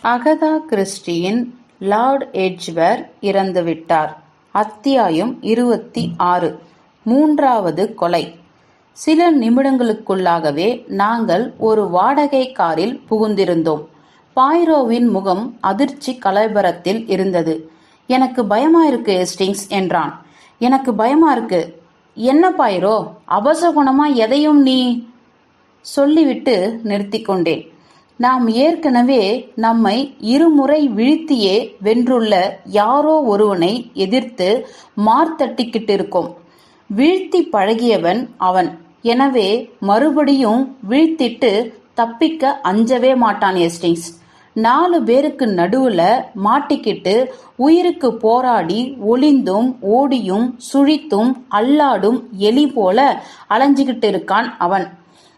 Agatha கிறிஸ்டியின் Lord எட்ஜ்வர் இறந்துவிட்டார். அத்தியாயம் 26. மூன்றாவது கொலை. சில நிமிடங்களுக்குள்ளாகவே நாங்கள் ஒரு வாடகை காரில் புகுந்திருந்தோம். பாய்ரோவின் முகம் அதிர்ச்சி கலவரத்தில் இருந்தது. எனக்கு பயமா இருக்கு ஹேஸ்டிங்ஸ் என்றான். எனக்கு பயமா இருக்கு. என்ன பாய்ரோ, அபசகுணமா எதையும் நீ சொல்லிவிட்டு நிறுத்தி கொண்டேன். நாம் ஏற்கனவே நம்மை இருமுறை வீழ்த்தியே வென்றுள்ள யாரோ ஒருவனை எதிர்த்து மார்த்தட்டிக்கிட்டு இருக்கோம். வீழ்த்தி பழகியவன் அவன். எனவே மறுபடியும் வீழ்த்திட்டு தப்பிக்க அஞ்சவே மாட்டான் ஹேஸ்டிங்ஸ். 4 பேருக்கு நடுவுல மாட்டிக்கிட்டு உயிருக்கு போராடி ஒளிந்தும் ஓடியும் சுழித்தும் அல்லாடும் எலி போல அலைஞ்சுக்கிட்டு இருக்கான் அவன்.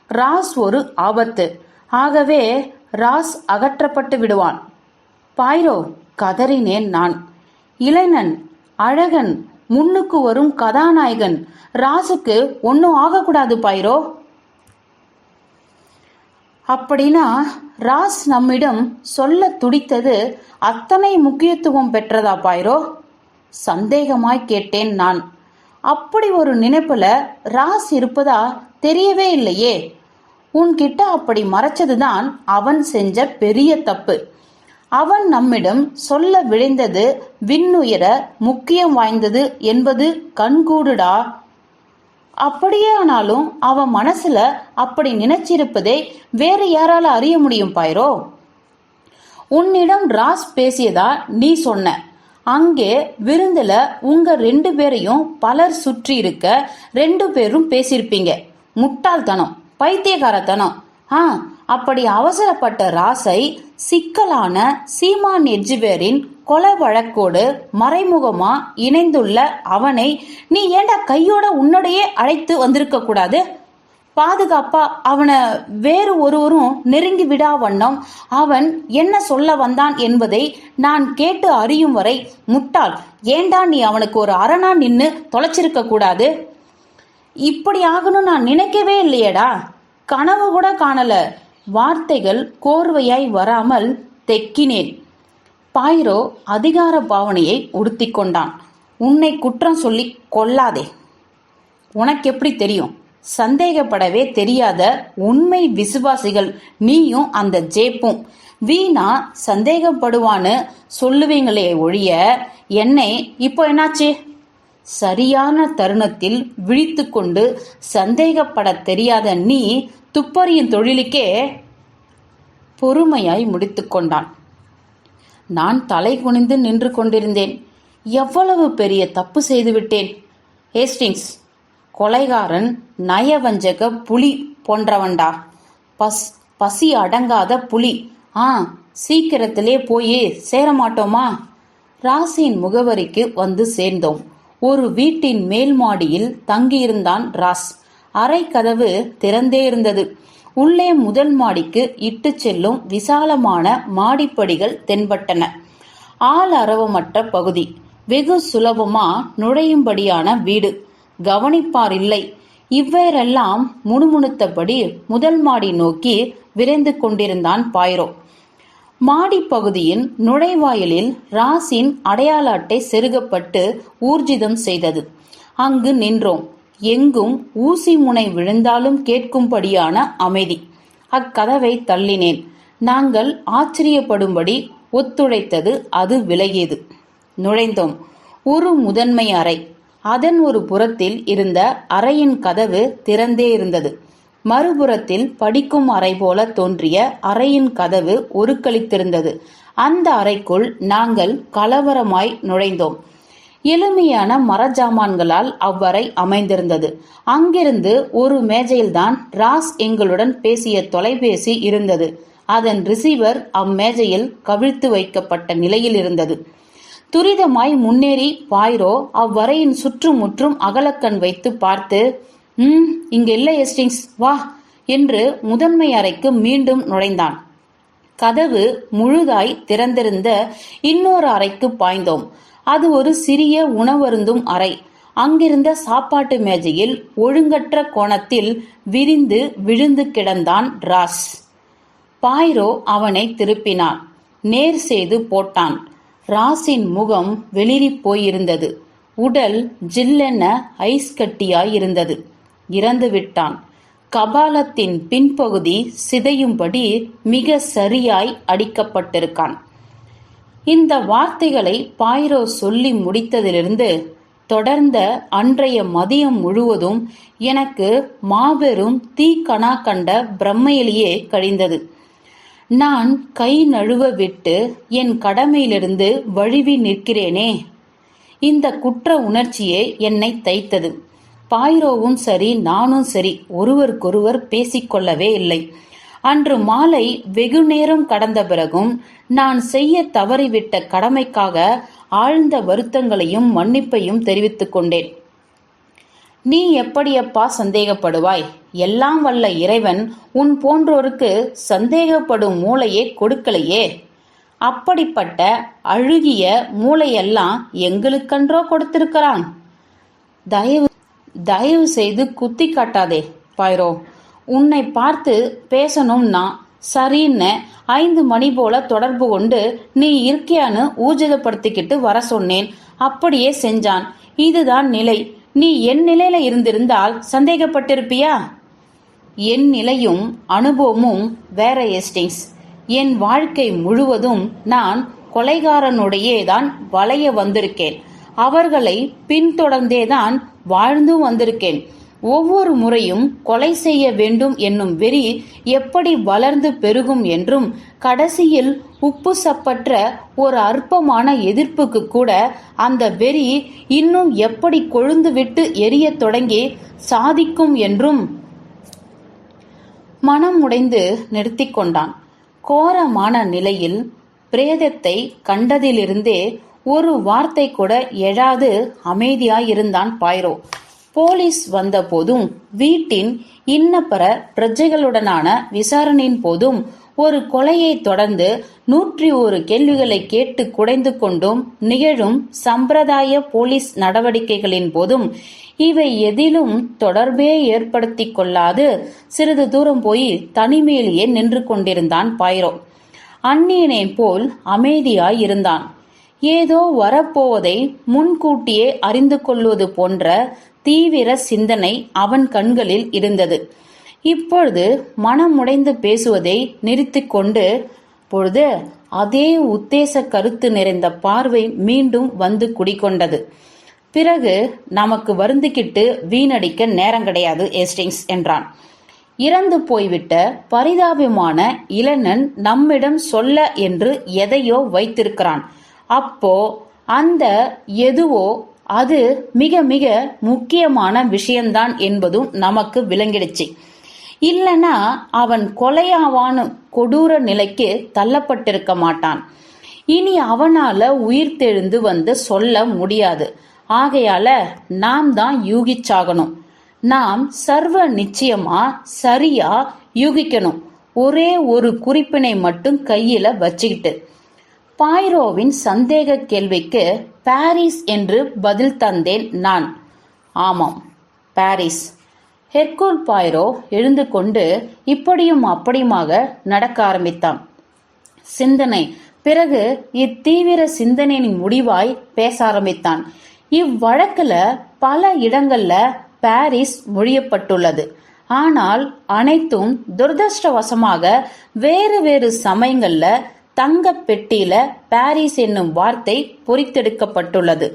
ராஸ் ஒரு ஆபத்து. ஆகவே ராஸ் அகற்றப்பட்டு விடுவான். பாய்ரோ, கதறினேன் நான். இளைஞன், அழகன், முன்னுக்கு வரும் கதாநாயகன். ராசுக்கு ஒன்னும் ஆகக்கூடாது பாய்ரோ. அப்படின்னா ராஸ் நம்மிடம் சொல்ல துடித்தது அத்தனை முக்கியத்துவம் பெற்றதா பாய்ரோ? சந்தேகமாய் கேட்டேன் நான். அப்படி ஒரு நினைப்புல ராஸ் இருப்பதா தெரியவே இல்லையே. உன்கிட்ட அப்படி மறைச்சதுதான் அவன் செஞ்ச பெரிய தப்பு. அவன் நம்மிடம் சொல்ல விளைந்தது விண்ணுயர முக்கியம் வாய்ந்தது என்பது கண்கூடுடா. அப்படியே ஆனாலும் அவன் மனசுல அப்படி நினைச்சிருப்பதை வேறு யாரால அறிய முடியும் பாய்ரோ? உன்னிடம் ராஸ் பேசியதா நீ சொன்ன. அங்கே விருந்துல உங்க 2 பேரையும் பலர் சுற்றி இருக்க 2 பேரும் பேசியிருப்பீங்க. முட்டாள்தனம், பைத்தியக்காரத்தனம். அப்படி அவசரப்பட்ட ராசை சிக்கலான சீமான் எட்ஜ்வேரின் கொலை வழக்கோடு மறைமுகமா இணைந்துள்ள அவனை நீ ஏண்டா கையோட உன்னோடையே அழைத்து வந்திருக்க கூடாது? பாதுகாப்பா அவனை வேறு ஒருவரும் நெருங்கி விடா வண்ணம் அவன் என்ன சொல்ல வந்தான் என்பதை நான் கேட்டு அறியும் வரை முட்டாள், ஏண்டா நீ அவனுக்கு ஒரு அரணா நின்னு தொலைச்சிருக்க கூடாது? இப்படி ஆகணும் நான் நினைக்கவே இல்லையடா. கனவு கூட காணல. வார்த்தைகள் கோர்வையாய் வராமல் தெக்கினேன். பாய்ரோ அதிகார பாவனையை உடுத்தி கொண்டான். உன்னை குற்றம் சொல்லி கொள்ளாதே. உனக்கு எப்படி தெரியும்? சந்தேகப்படவே தெரியாத உண்மை விசுவாசிகள் நீயும் அந்த ஜேப்பும் வீணா சந்தேகப்படுவான்னு சொல்லுவீங்களே ஒழிய என்னை இப்போ என்னாச்சு? சரியான தருணத்தில் விழித்து கொண்டு சந்தேகப்பட தெரியாத நீ துப்பறியும் தொழிலுக்கே பொறுமையாய் முடித்து கொண்டான். நான் தலை குனிந்து நின்று கொண்டிருந்தேன். எவ்வளவு பெரிய தப்பு செய்துவிட்டேன் ஹேஸ்டிங்ஸ். கொலைகாரன் நயவஞ்சக புலி போன்றவன்டா. பசி அடங்காத புலி. சீக்கிரத்திலே போய் சேரமாட்டோமா? ராசின் முகவரிக்கு வந்து சேர்ந்தோம். ஒரு வீட்டின் மேல் மாடியில் தங்கியிருந்தான் ராஸ். அறை கதவு திறந்தே இருந்தது. உள்ளே முதல் மாடிக்கு இட்டு செல்லும் விசாலமான மாடிப்படிகள் தென்பட்டன. ஆள் அரவமற்ற பகுதி. வெகு சுலபமா நுழையும்படியான வீடு. கவனிப்பார் இல்லை. இவ்வேறெல்லாம் முணுமுணுத்தபடி முதல் மாடி நோக்கி விரைந்து கொண்டிருந்தான் பாய்ரோ. மாடிப்பகுதியின் நுழைவாயிலில் ராசின் அடையாள அட்டை செருகப்பட்டு ஊர்ஜிதம் செய்தது. அங்கு நின்றோம். எங்கும் ஊசி முனை விழுந்தாலும் கேட்கும்படியான அமைதி. அக்கதவை தள்ளினேன். நாங்கள் ஆச்சரியப்படும்படி ஒத்துழைத்தது அது விலகியது. நுழைந்தோம். ஒரு முதன்மை அறை. அதன் ஒரு புறத்தில் இருந்த அறையின் கதவு திறந்தே இருந்தது. மறுபுறத்தில் படிக்கும் அறை போல தோன்றிய அறையின் கதவு ஒருக்களித்திருந்தது. அந்த அறைக்குள் நாங்கள் கலவரமாய் நுழைந்தோம். எளிமையான மரஜாமான்களால் அவ்வறை அமைந்திருந்தது. அங்கிருந்து ஒரு மேஜையில்தான் ராஸ் எங்களுடன் பேசிய தொலைபேசி இருந்தது. அதன் ரிசீவர் அம்மேஜையில் கவிழ்த்து வைக்கப்பட்ட நிலையில் இருந்தது. துரிதமாய் முன்னேறி பாய்ரோ அவ்வறையின் சுற்றுமுற்றும் அகலக்கண் வைத்து பார்த்து, இங்க இல்லை ஹேஸ்டிங்ஸ், வா என்று முதன்மை அறைக்கு மீண்டும் நுழைந்தான். கதவு முழுதாய் திறந்திருந்த இன்னொரு அறைக்கு பாய்ந்தோம். அது ஒரு சிறிய உணவருந்தும் அறை. அங்கிருந்த சாப்பாட்டு மேஜையில் ஒழுங்கற்ற கோணத்தில் விரிந்து விழுந்து கிடந்தான் ராஸ். பாய்ரோ அவனை திருப்பினான். நேர் செய்து போட்டான். ராஸின் முகம் வெளிரி போயிருந்தது. உடல் ஜில்லென ஐஸ் கட்டியாயிருந்தது. இறந்து விட்டான். கபாலத்தின் பின்பகுதி சிதையும்படி மிக சரியாய் அடிக்கப்பட்டிருக்கான். இந்த வார்த்தைகளை பாய்ரோ சொல்லி முடித்ததிலிருந்து தொடர்ந்த அன்றைய மதியம் முழுவதும் எனக்கு மாபெரும் தீக்கணா கண்ட பிரம்மையிலேயே கழிந்தது. நான் கை நழுவ விட்டு என் கடமையிலிருந்து வழுவி நிற்கிறேனே. இந்த குற்ற உணர்ச்சியே என்னை தைத்தது. பாய்ரோவும் சரி, நானும் சரி, ஒருவருக்கொருவர் பேசிக்கொள்ளவே இல்லை. அன்று மாலை வெகு நேரம் கடந்த பிறகும் நான் செய்ய தவறிவிட்ட கடமைக்காக ஆழ்ந்த வருத்தங்களையும் மன்னிப்பையும் தெரிவித்துக் கொண்டேன். நீ எப்படியப்பா சந்தேகப்படுவாய்? எல்லாம் வல்ல இறைவன் உன் போன்றோருக்கு சந்தேகப்படும் மூளையே கொடுக்கலையே. அப்படிப்பட்ட அழுகிய மூளையெல்லாம் எங்களுக்கன்றோ கொடுத்திருக்கிறான். தயவு செய்து குத்தி காட்டாதே பாய்ரோ. உன்னை பார்த்து பேசணும்னா சரின்னு 5 மணி போல தொடர்பு கொண்டு நீ இருக்கியான்னு ஊர்ஜிதப்படுத்திக்கிட்டு வர சொன்னேன். அப்படியே செஞ்சான். இதுதான் நிலை. நீ என் நிலையில இருந்திருந்தால் சந்தேகப்பட்டிருப்பியா? என் நிலையும் அனுபவமும் வேற ஹேஸ்டிங்ஸ். என் வாழ்க்கை முழுவதும் நான் கொலைகாரனுடையேதான் வளைய வந்திருக்கேன். அவர்களை பின்தொடர்ந்தேதான் வாழ்ந்தும் வந்திருக்கேன். ஒவ்வொரு முறையும் கொலை செய்ய வேண்டும் என்னும் வெறி எப்படி வளர்ந்து பெருகும் என்றும், கடைசியில் உப்பு சப்பற்ற ஒரு அற்பமான எதிர்ப்புக்கு கூட அந்த வெறி இன்னும் எப்படி கொழுந்து விட்டு எரிய தொடங்கி சாதிக்கும் என்றும் மனம் உடைந்து நிறுத்தி கொண்டான். கோரமான நிலையில் பிரேதத்தை கண்டதிலிருந்தே ஒரு வார்த்தை கூட எழாது அமைதியாயிருந்தான் பாய்ரோ. போலீஸ் வந்த போதும் வீட்டின் இன்னப்பற பிரஜைகளுடனான விசாரணையின் போதும் ஒரு கொலையை தொடர்ந்து 101 கேள்விகளை கேட்டு குடைந்து கொண்டும் நிகழும் சம்பிரதாய போலீஸ் நடவடிக்கைகளின் போதும் இவை எதிலும் தொடர்பே ஏற்படுத்தி கொள்ளாது சிறிது தூரம் போய் தனிமையிலேயே நின்று கொண்டிருந்தான் பாய்ரோ. அந்நியனை போல் அமைதியாய் இருந்தான். ஏதோ வரப்போவதை முன்கூட்டியே அறிந்து கொள்வது போன்ற தீவிர சிந்தனை அவன் கண்களில் இருந்தது. இப்பொழுது மனமுடைந்து பேசுவதை நிறுத்தி கொண்டு பொழுது அதே உத்தேச கருத்து நிறைந்த பார்வை மீண்டும் வந்து குடிக்கொண்டது. பிறகு நமக்கு வருந்திக்கிட்டு வீணடிக்க நேரம் கிடையாது ஹேஸ்டிங்ஸ் என்றான். இறந்து போய்விட்ட பரிதாபமான இளனன் நம்மிடம் சொல்ல என்று எதையோ வைத்திருக்கிறான். அப்போ அந்த எதுவோ அது மிக மிக முக்கியமான விஷயம்தான் என்பதும் நமக்கு விளங்கிடுச்சு. இல்லனா அவன் கொலையாவான கொடூர நிலைக்கு தள்ளப்பட்டிருக்க மாட்டான். இனி அவனால உயிர் தெழுந்து வந்து சொல்ல முடியாது. ஆகையால நாம் தான் யூகிச்சாகணும். நாம் சர்வ நிச்சயமா சரியா யூகிக்கணும். ஒரே ஒரு குறிப்பினை மட்டும் கையில வச்சுக்கிட்டு. பாய்ரோவின் சந்தேக கேள்விக்கு பாரிஸ் என்று பதில் தந்தேன் நான். ஆமாம், பாரிஸ். ஹெர்குல் பாய்ரோ எழுந்து கொண்டு இப்படியும் அப்படியுமாக நடக்க ஆரம்பித்தான். சிந்தனை. பிறகு இத்தீவிர சிந்தனையின் முடிவாய் பேச ஆரம்பித்தான். இவ்வழக்குல பல இடங்கள்ல பாரிஸ் மொழியப்பட்டுள்ளது. ஆனால் அனைத்தும் துரதிர்ஷ்டவசமாக வேறு வேறு சமயங்கள்ல தங்க பெட்டியில பாரிஸ் என்னும் வார்த்தை பொறித்தெடுக்கப்பட்டுள்ளது.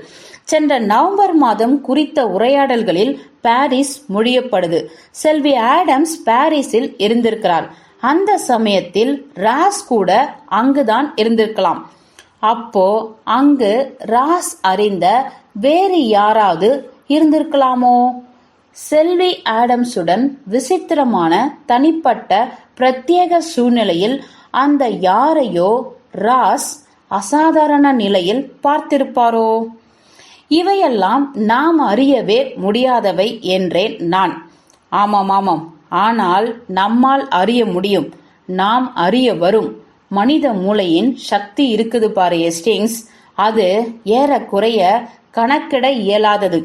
சென்ற நவம்பர் மாதம் குறித்த உரையாடல்களில் பாரிஸ் மொழியப்படுது. செல்வி ஆடம்ஸ் பாரிஸில் இருந்திருக்கிறார். அந்த சமயத்தில் ராஸ் கூட அங்குதான் இருந்திருக்கலாம். அப்போ அங்கு ராஸ் அறிந்த வேறு யாராவது இருந்திருக்கலாமோ? செல்வி ஆடம்ஸுடன் விசித்திரமான தனிப்பட்ட பிரத்யேக சூழ்நிலையில் அந்த யாரையோ ராஸ் அசாதாரண நிலையில் பார்த்திருப்பாரோ? இவையெல்லாம் நாம் அறியவே முடியாதவை என்றேன் நான். ஆமாம், ஆனால் நம்மால் அறிய முடியும். நாம் அறிய வரும். மனித மூளையின் சக்தி இருக்குது பாரு ஹேஸ்டிங்ஸ். அது ஏறக்குறைய கணக்கிட இயலாதது.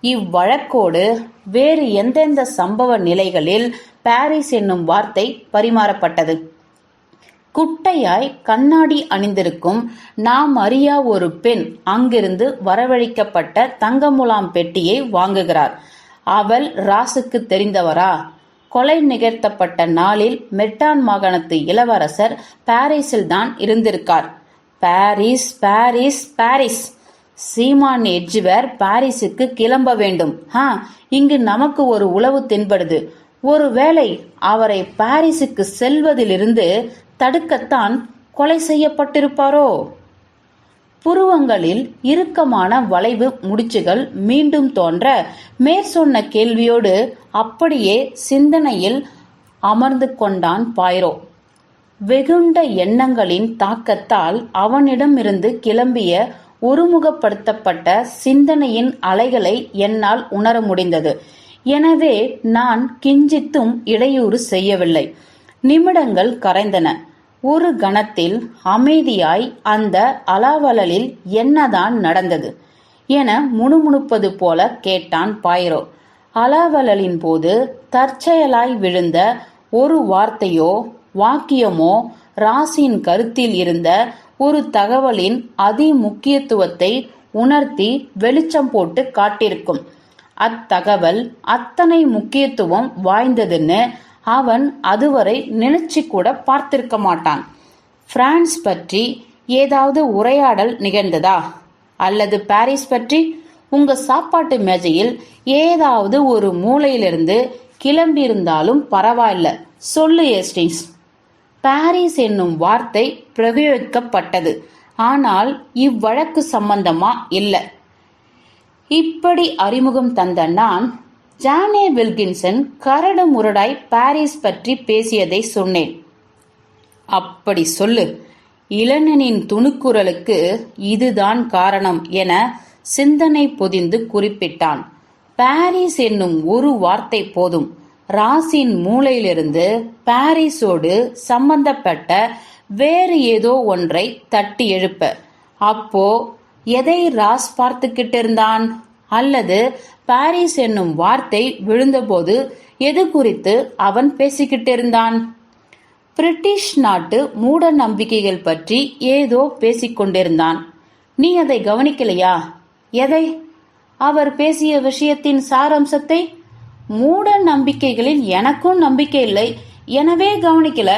இவ்வழக்கோடு வேறு எந்தெந்த சம்பவ நிலைகளில் பாரிஸ் என்னும் வார்த்தை பரிமாறப்பட்டது? குட்டையாய் கண்ணாடி அணிந்திருக்கும் நாம் அறியா ஒரு பெண் அங்கிருந்து வரவழைக்கப்பட்ட தங்கமுலாம் பெட்டியை வாங்குகிறார். அவள் ராசுக்கு தெரிந்தவரா? கொலை நிகழ்த்தப்பட்ட நாளில் மெட்டான் மாகாணத்து இளவரசர் பாரிஸில் தான் இருந்திருக்கார். Paris Paris Paris. சீமான் எட்ஜ்வேர் பாரிஸுக்கு கிளம்ப வேண்டும். இங்கு நமக்கு ஒரு உளவு தென்படுது. ஒருவேளை அவரை பாரிஸுக்கு செல்வதிலிருந்து தடுக்கத்தான் கொலை செய்யப்பட்டிருப்பாரோ? புருவங்களில் இறுக்கமான வளைவு முடிச்சுகள் மீண்டும் தோன்ற மேற்சொன்ன கேள்வியோடு அப்படியே சிந்தனையில் அமர்ந்து கொண்டான் பாய்ரோ. வெகுண்ட எண்ணங்களின் தாக்கத்தால் அவனிடமிருந்து கிளம்பிய ஒருமுகப்படுத்தப்பட்ட சிந்தனையின் அலைகளை என்னால் உணர முடிந்தது. எனவே நான் கிஞ்சித்தும் இடையூறு செய்யவில்லை. நிமிடங்கள் கரைந்தன. ஒரு கணத்தில் அமைதியாய் அந்த அலாவலில் என்னதான் நடந்தது என முணுமுணுப்பது போல கேட்டான் பாய்ரோ. அலாவலின் போது தற்செயலாய் விழுந்த ஒரு வார்த்தையோ வாக்கியமோ ராசியின் கருத்தில் இருந்த ஒரு தகவலின் அதி முக்கியத்துவத்தை உணர்த்தி வெளிச்சம் போட்டு காட்டியிருக்கும். அத்தகவல் அத்தனை முக்கியத்துவம் வாய்ந்ததுன்னு அவன் அதுவரை நினைச்சு கூட பார்த்திருக்க மாட்டான். பிரான்ஸ் பற்றி ஏதாவது உரையாடல் நிகழ்ந்ததா? அல்லது பாரிஸ் பற்றி? உங்க சாப்பாட்டு மேஜையில் ஏதாவது ஒரு மூலையிலிருந்து கிளம்பியிருந்தாலும் பரவாயில்ல, சொல்லு ஏஸ்டிங்ஸ். பாரிஸ் என்னும் வார்த்தை பிரயோகிக்கப்பட்டது. ஆனால் இவ்வழக்கு சம்பந்தமா இல்ல. இப்படி அறிமுகம் தந்த நான் ஜானே வில்கின்சன் கரடு முரடாய் பாரிஸ் பற்றி பேசியதை சொன்னேன். அப்படி சொல்லு. இளநனின் துணுக்குரலுக்கு இதுதான் காரணம் என சிந்தனை பொதிந்து குறிப்பிட்டான். பாரிஸ் என்னும் ஒரு வார்த்தை போதும். ராசின் மூளையிலிருந்து பாரிஸோடு சம்பந்தப்பட்ட வேறு ஏதோ ஒன்றை தட்டி எழுப்ப. அப்போ எதை ராஸ் பார்த்துக்கிட்டு இருந்தான்? அல்லது பாரிஸ் என்னும் வார்த்தை விழுந்தபோது எது குறித்து அவன் பேசிக்கிட்டு இருந்தான்? பிரிட்டிஷ் நாட்டு மூட நம்பிக்கைகள் பற்றி ஏதோ பேசிக்கொண்டிருந்தான். நீ அதை கவனிக்கலையா? எதை? அவர் பேசிய விஷயத்தின் சாரம்சத்தை. மூட நம்பிக்கைகளில் எனக்கும் நம்பிக்கை இல்லை, எனவே கவனிக்கல.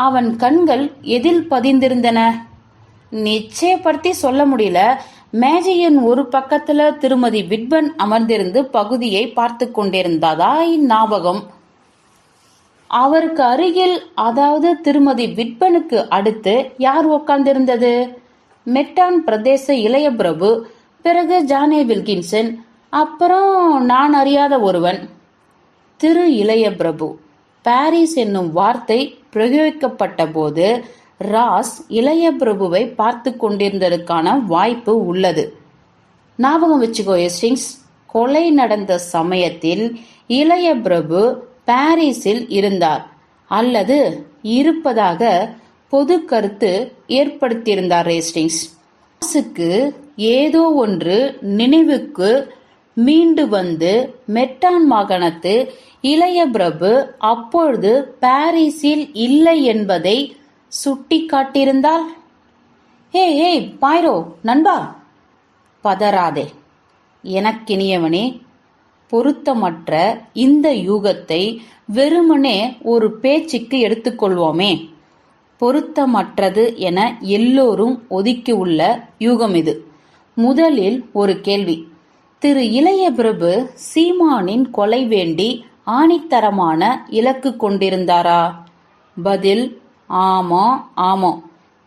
அவன் கண்கள் எதில் பதிந்திருந்தன? நிச்சயப்படுத்தி சொல்ல முடியல. மேஜையின் ஒரு பக்கத்துல திருமதி விட்பன் அமர்ந்திருந்து பகுதியை பார்த்து கொண்டிருந்ததாய் ஞாபகம். அவருக்கு அருகில், அதாவது திருமதி விட்பனுக்கு அடுத்து யார் உட்கார்ந்திருந்தது? மெட்டான் பிரதேச இளைய பிரபு, பிறகு ஜானே வில்கின்சன், அப்புறம் நான் அறியாத ஒருவன். திரு இளைய பிரபு. பாரிஸ் என்னும் வார்த்தை பிரயோகிக்கப்பட்ட போது ராஸ் இளைய பிரபுவை பார்த்து கொண்டிருந்ததற்கான வாய்ப்பு உள்ளது. ஞாபகம் வச்சுக்கோ ஏஸ்டிங்ஸ். கொலை நடந்த சமயத்தில் இளைய பிரபு பாரிஸில் இருந்தார் அல்லது இருப்பதாக பொது கருத்து ஏற்படுத்தியிருந்தார் ஏஸ்டிங்ஸ். ராஸுக்கு ஏதோ ஒன்று நினைவுக்கு மீண்டு வந்து மெட்டான் மாகாணத்து இளைய பிரபு அப்பொழுது பாரிஸில் இல்லை என்பதை சுட்டி காட்டியிருந்தால்? ஏய் பாய்ரோ நண்பா, பதறாதே எனக்கினியவனே. பொருத்தமற்ற இந்த யூகத்தை வெறுமனே ஒரு பேச்சுக்கு எடுத்துக்கொள்வோமே. பொருத்தமற்றது என எல்லோரும் ஒதுக்கியுள்ள யூகம் இது. முதலில் ஒரு கேள்வி. திரு இளைய பிரபு சீமானின் கொலை வேண்டி ஆணித்தரமான இலக்கு கொண்டிருந்தாரா? பதில் ஆமா ஆமா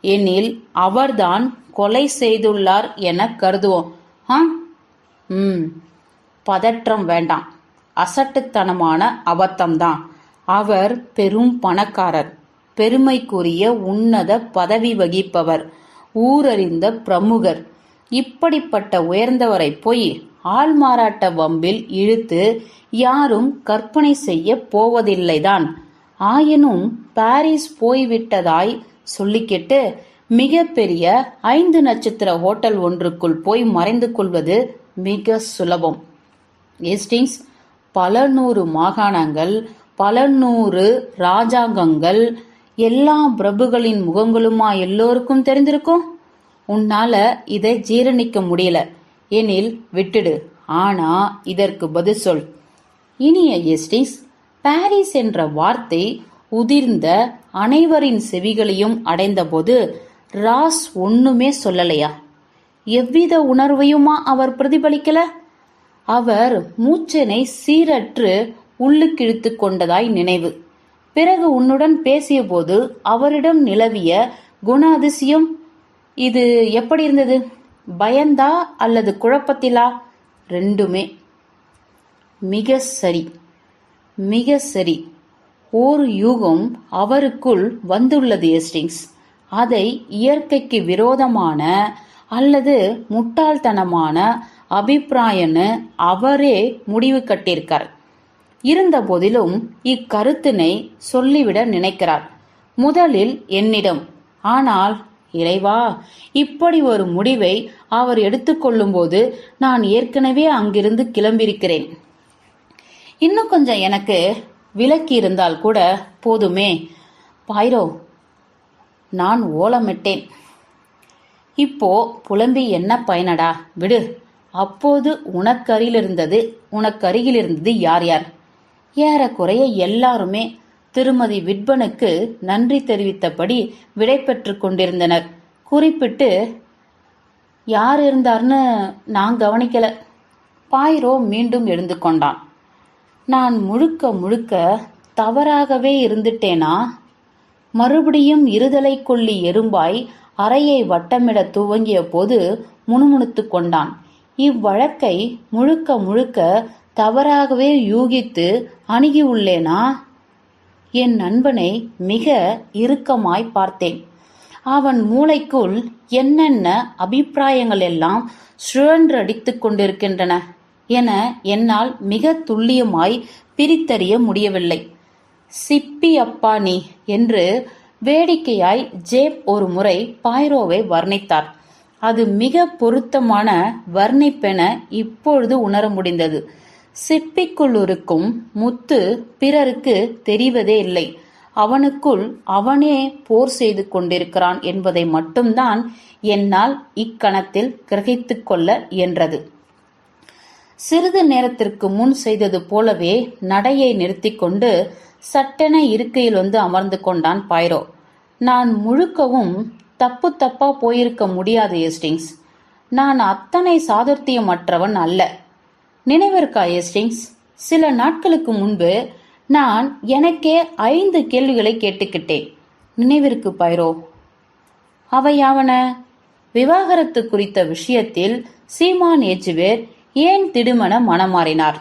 எனில் அவர்தான் கொலை செய்துள்ளார் என கருதுவோம். பதற்றம் வேண்டாம். அசட்டுத்தனமான அபத்தம்தான். அவர் பெரும் பணக்காரர், பெருமைக்குரிய உன்னத பதவி வகிப்பவர், ஊரறிந்த பிரமுகர். இப்படிப்பட்ட உயர்ந்தவரை போய் ஆள்மாறாட்ட வம்பில் இழுத்து யாரும் கற்பனை செய்ய போவதில்லைதான். ஆயினும் பாரிஸ் போய்விட்டதாய் சொல்லிக்கிட்டு மிக பெரிய 5 நட்சத்திர ஹோட்டல் ஒன்றுக்குள் போய் மறைந்து கொள்வது மிக சுலபம். ஏஸ்டிங்ஸ், பல நூறு மாகாணங்கள், பல நூறு ராஜாங்கங்கள் எல்லா பிரபுகளின் முகங்களுமா எல்லோருக்கும் தெரிந்திருக்கும். உன்னால இதை ஜீரணிக்க முடியல எனில் விட்டுடு. ஆனா இதற்கு பதில் சொல். இனிய எஸ்டிஸ், பாரிஸ் என்ற வார்த்தை உதிர்ந்த அனைவரின் செவிகளையும் அடைந்தபோது ராஸ் ஒண்ணுமே சொல்லலையா? எவ்வித உணர்வையுமா அவர் பிரதிபலிக்கல? அவர் மூச்சனை சீரற்று உள்ளுக்கிழுத்து கொண்டதாய் நினைவு. பிறகு உன்னுடன் பேசிய போது அவரிடம் நிலவிய குண அதிசயம், இது எப்படி இருந்தது? பயந்தா அல்லது குழப்பத்திலா? ரெண்டுமே. மிக சரி, மிக சரி. ஓர் யூகம் அவருக்குள் வந்துள்ளது எஸ்டிங்ஸ். அதை இயற்கைக்கு விரோதமான அல்லது முட்டாள்தனமான அபிப்பிராயம்னு அவரே முடிவு கட்டியிருக்கார். இருந்த போதிலும் இக்கருத்தினை சொல்லிவிட நினைக்கிறார். முதலில் என்னிடம். ஆனால் இறைவா, இப்படி ஒரு முடிவை அவர் எடுத்துக்கொள்ளும் போது நான் ஏற்கனவே அங்கிருந்து கிளம்பியிருக்கிறேன். இன்னும் கொஞ்சம் எனக்கு விலக்கி இருந்தால் கூட போதுமே. பாய்ரோ, நான் ஓலமிட்டேன். இப்போ புலம்பி என்ன பயனடா? விடு. அப்போது உனக்கருகிலிருந்தது யார் யார்? ஏறக்குறைய எல்லாருமே திருமதி விட்பனுக்கு நன்றி தெரிவித்தபடி விடை பெற்று கொண்டிருந்தனர். குறிப்பிட்டு யார் இருந்தார்னு நான் கவனிக்கல. பாய்ரோ மீண்டும் எழுந்து கொண்டான். நான் முழுக்க முழுக்க தவறாகவே இருந்துட்டேனா? மறுபடியும் இருதலை கொள்ளி எறும்பாய் அறையை வட்டமிட துவங்கிய போது முணுமுணுத்து கொண்டான். இவ்வழக்கை முழுக்க முழுக்க தவறாகவே யூகித்து அணுகியுள்ளேனா? என் நண்பனை மிக இறுக்கமாய் பார்த்தேன். அவன் மூளைக்குள் என்னென்ன அபிப்பிராயங்கள் எல்லாம் சுழன்றடித்துக் கொண்டிருக்கின்றன என என்னால் மிக துல்லியமாய் பிரித்தறிய முடியவில்லை. சிப்பி அப்பா நீ என்று வேடிக்கையாய் ஜேப் ஒரு முறை பாய்ரோவை வர்ணித்தார். அது மிக பொருத்தமான வர்ணிப்பென இப்பொழுது உணர முடிந்தது. சிப்பிக்குள் இருக்கும் முத்து பிறருக்கு தெரிவதே இல்லை. அவனுக்குள் அவனே போர் செய்து கொண்டிருக்கிறான் என்பதை மட்டும்தான் என்னால் இக்கணத்தில் கிரகித்துக் கொள்ள இயன்றது. சிறிது நேரத்திற்கு முன் செய்தது போலவே நடையை நிறுத்தி கொண்டு சட்டென இருக்கையில் வந்து அமர்ந்து கொண்டான் பாய்ரோ. நான் முழுக்கவும் தப்பா போயிருக்க முடியாது எஸ்டிங்ஸ். நான் அத்தனை சாதுர்த்தியமற்றவன் அல்ல. நினைவிருக்கா எஸ்டிங்ஸ்? சில நாட்களுக்கு முன்பு நான் எனக்கே 5 கேள்விகளை கேட்டுக்கிட்டேன். நினைவிருக்கு பாய்ரோ? அவையாவன: விவாகரத்து குறித்த விஷயத்தில் சீமான் எஜ்வேர் ஏன் திடுமென மனமாறினார்?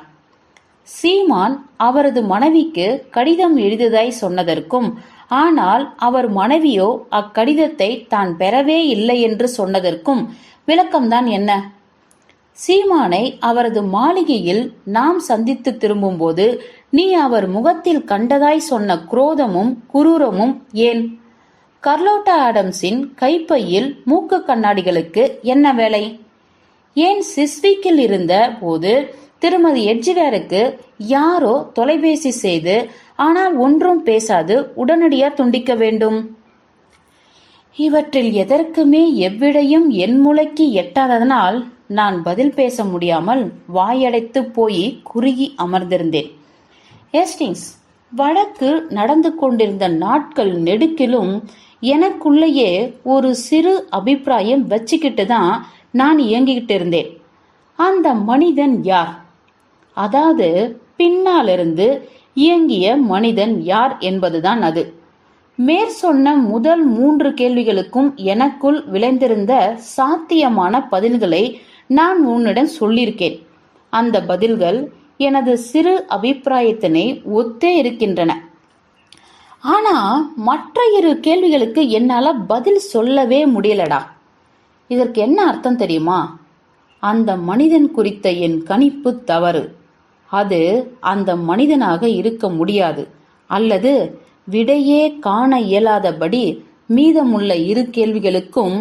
சீமான் அவரது மனைவிக்கு கடிதம் எழுதியதாய் சொன்னதற்கும், ஆனால் அவர் மனைவியோ அக்கடிதத்தை தான் பெறவே இல்லை என்று சொன்னதற்கும் விளக்கம்தான் என்ன? சீமானை அவரது மாளிகையில் நாம் சந்தித்து திரும்பும்போது நீ அவர் முகத்தில் கண்டதாய் சொன்ன குரோதமும் குரூரமும் ஏன்? கர்லோட்டா ஆடம்ஸின் கைப்பையில் மூக்கு கண்ணாடிகளுக்கு என்ன வேலை? ஏன் சிஸ்விக்கில் இருந்த போது திருமதி எட்ஜிவேருக்கு யாரோ தொலைபேசி செய்து ஆனால் ஒன்றும் பேசாது உடனடியா துண்டிக்க வேண்டும்? இவற்றில் எதற்குமே எவ்விடையும் என் மூளைக்கு எட்டாததனால் நான் பதில் பேச முடியாமல் வாயடைத்து போய் குறுகி அமர்ந்திருந்தேன். ஏஸ்டிங்ஸ், வழக்கு நடந்து கொண்டிருந்த நாட்கள் நெடுக்கிலும் எனக்குள்ளேயே ஒரு சிறு அபிப்பிராயம் வச்சுக்கிட்டு தான் நான் இயங்கிக்கிட்டு இருந்தேன். அந்த மனிதன் யார்? அதாவது பின்னாலிருந்து இயங்கிய மனிதன் யார் என்பதுதான் அது. மேற்சொன்ன முதல் 3 கேள்விகளுக்கும் எனக்குள் விளைந்திருந்த சாத்தியமான பதில்களை நான் உன்னிடம் சொல்லியிருக்கேன். அந்த பதில்கள் எனது சிறு அபிப்பிராயத்தினை ஒத்தே இருக்கின்றன. ஆனா மற்ற 2 கேள்விகளுக்கு என்னால பதில் சொல்லவே முடியலடா. இதற்கு என்ன அர்த்தம் தெரியுமா? அந்த மனிதன் குறித்த என் கணிப்பு தவறு. அது அந்த மனிதனாக இருக்க முடியாது, அல்லது விடையே காண இயலாதபடி மீதமுள்ள 2 கேள்விகளுக்கும்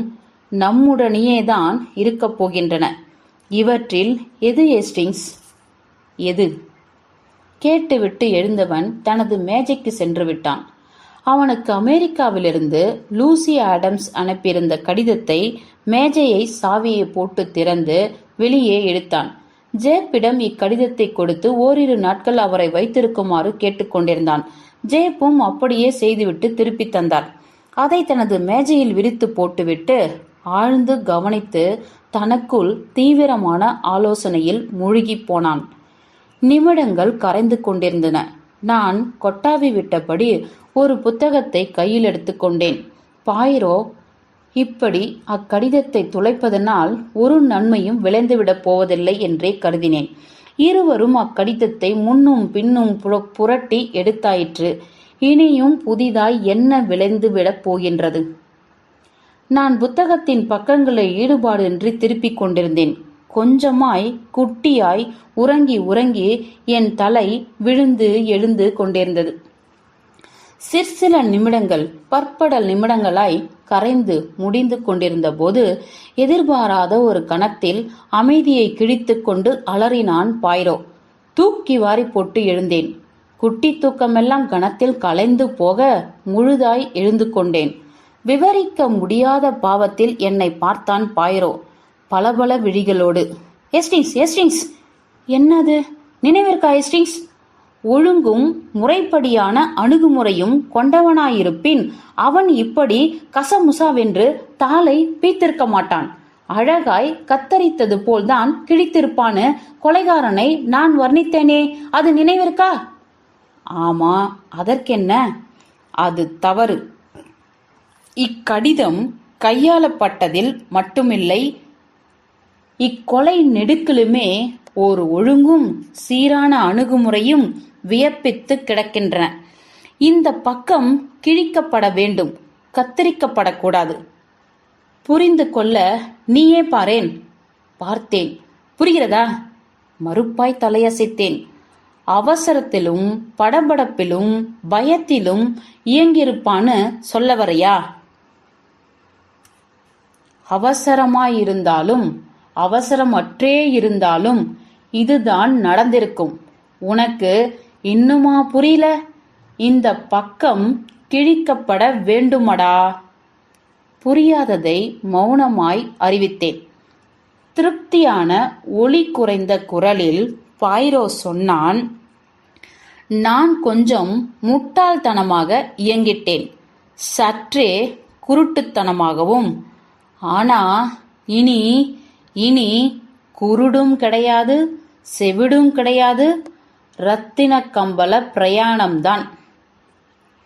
நம்முடனேதான் இருக்கப் போகின்றன. இவற்றில் எது ஏஸ்டிங்ஸ்? எது? கேட்டுவிட்டு எழுந்தவன் தனது மேஜைக்கு சென்று விட்டான். அவனுக்கு அமெரிக்காவிலிருந்து லூசி ஆடம்ஸ் அனுப்பியிருந்த கடிதத்தை மேஜையை சாவியை போட்டு திறந்து வெளியே எடுத்தான். ஜேப்பிடம் இக்கடிதத்தை கொடுத்து ஓரிரு நாட்கள் அவரை வைத்திருக்குமாறு கேட்டுக்கொண்டிருந்தான். ஜேப்பும் அப்படியே செய்துவிட்டு திருப்பி தந்தார். அதை தனது மேஜையில் விரித்து போட்டுவிட்டு ஆழ்ந்து கவனித்து தனக்குள் தீவிரமான ஆலோசனையில் மூழ்கி போனான். நிமிடங்கள் கரைந்து கொண்டிருந்தன. நான் கொட்டாவி விட்டபடி ஒரு புத்தகத்தை கையில் எடுத்துக்கொண்டேன். பாயிரோ இப்படி அக்கடிதத்தை துளைப்பதனால் ஒரு நன்மையும் விளைந்துவிடப் போவதில்லை என்றே கருதினேன். இருவரும் அக்கடிதத்தை முன்னும் பின்னும் புரட்டி எடுத்தாயிற்று. இனியும் புதிதாய் என்ன விளைந்துவிடப் போகின்றது? நான் புத்தகத்தின் பக்கங்களை ஈடுபாடின்றி திருப்பிக் கொண்டிருந்தேன். கொஞ்சமாய் குட்டியாய் உறங்கி உறங்கி என் தலை விழுந்து எழுந்து கொண்டிருந்தது. சிற்சில நிமிடங்கள் பற்படல் நிமிடங்களாய் கரைந்து முடிந்து கொண்டிருந்த போது எதிர்பாராத ஒரு கணத்தில் அமைதியை கிழித்து கொண்டு அலறினான் பாயிரோ. தூக்கி வாரி போட்டு எழுந்தேன். குட்டி தூக்கமெல்லாம் கணத்தில் கலைந்து போக முழுதாய் எழுந்து கொண்டேன். விவரிக்க முடியாத பாவத்தில் என்னை பார்த்தான் பாயிரோ, பலபல விழிகளோடு. எஸ்டிங்ஸ், எஸ்டிங்ஸ். என்னது? நினைவிற்கா எஸ்டிங்ஸ்? ஒழுங்கும் முறைப்படியான அணுகுமுறையும் கொண்டவனாயிருப்பின் அவன் இப்படி கசமுசாவென்று தாளை பீத்திருக்க மாட்டான். அழகாய் கத்தரித்தது போல்தான் கிழித்திருப்பான்னு கொலைகாரனை நான் வர்ணித்தேனே, அது நினைவிற்கா? ஆமா, அதற்கென்ன? அது தவறு. இக்கடிதம் கையாளப்பட்டதில் மட்டுமில்லை, இக்கொலை நெடுக்கிலுமே ஒரு ஒழுங்கும் சீரான அணுகுமுறையும் வியப்பித்து கிடக்கின்றன. இந்த பக்கம் கிழிக்கப்பட வேண்டும், கத்தரிக்கப்படக்கூடாது. புரிந்து கொள்ள நீயே பாரேன். பார்த்தேன். புரிகிறதா? மறுப்பாய் தலையசைத்தேன். அவசரத்திலும் படபடப்பிலும் பயத்திலும் இயங்கியிருப்பான்னு சொல்ல வரையா? அவசரமாயிருந்தாலும் அவசரமற்றே இருந்தாலும் இதுதான் நடந்திருக்கும். உனக்கு இன்னுமா புரியல? இந்த பக்கம் கிழிக்கப்பட வேண்டுமடா. புரியாததை மௌனமாய் அறிவித்தேன். திருப்தியான ஒளி குறைந்த குரலில் பாயிரோ சொன்னான், நான் கொஞ்சம் முட்டாள்தனமாக இயங்கிட்டேன், சற்றே குருட்டுத்தனமாகவும். ஆனா இனி இனி குருடும் கிடையாது, செவிடும் கிடையாது, ரத்தின கம்பள பிரயாணம்தான்.